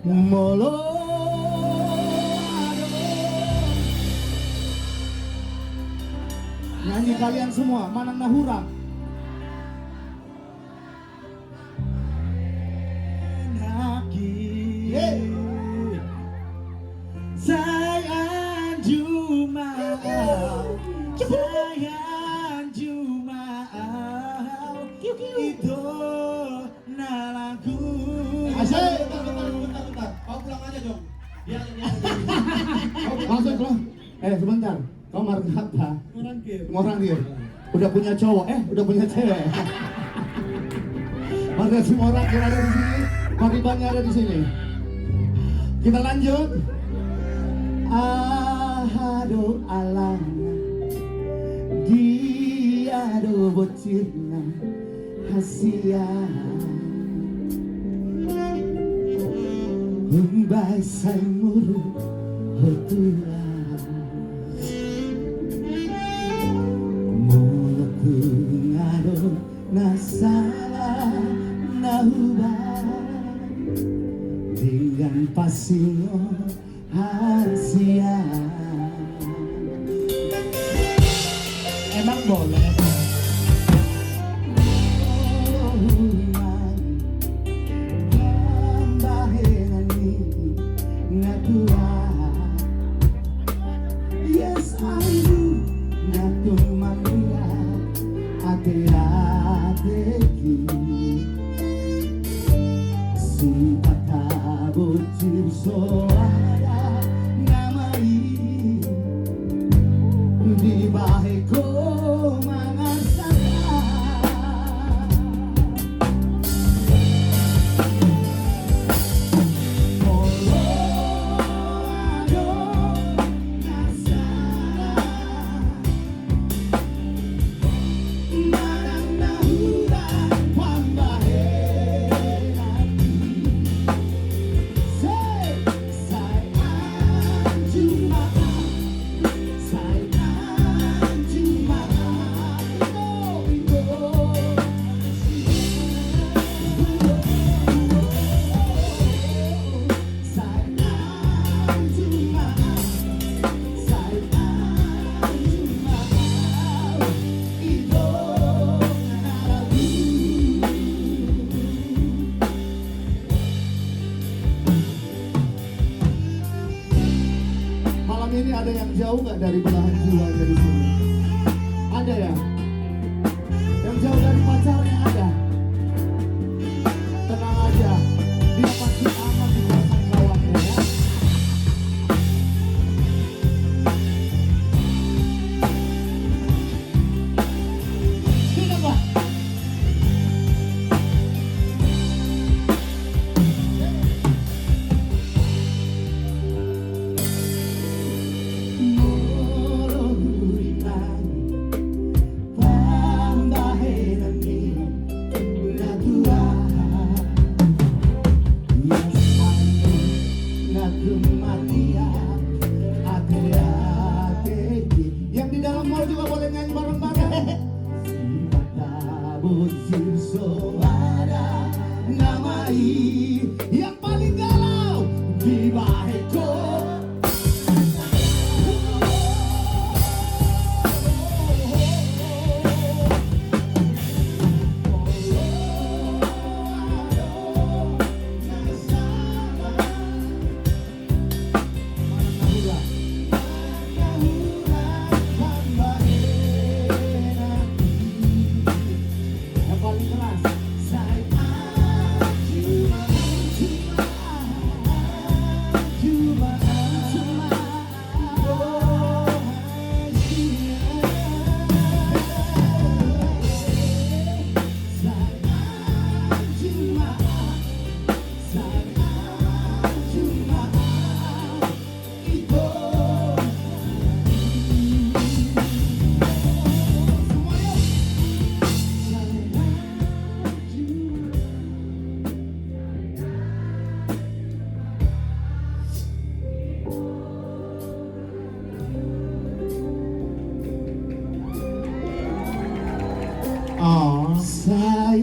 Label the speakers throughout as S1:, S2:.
S1: Molo nyanyi kalian semua, Manang Nahura. Sayang Jumaau, sayang Jumaau, itu nalagu. Asik.
S2: Bentar. Kau pulang aja dong. Biar ini
S1: Langsung pulang. Sebentar. Kau marah apa? Morangkir. Udah punya cowok, udah punya cewek. Mana semua orang yang ada di sini, pagibanya ada di sini. Kita lanjut. Ahado alam, dia do bocirna hasia. Humbai sai muru hotua. Mulaku ngado nasala nahubai dengan pasino hasia. Emang boleh? Yes, I do. Natung mania ate-ateki Sipata bocir soada namai di baheko mangasaka. Ini ada yang jauh nggak dari belahan jiwa dari sini? Ada ya? Yang jauh dari pacarnya ada? Tenang aja, dia pasti aman di belakang kawannya ya. Sudah Pak.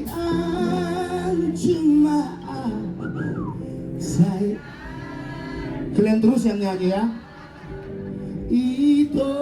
S1: sayang cuma sayang. Kalian terus yang nyanyi ya. Itu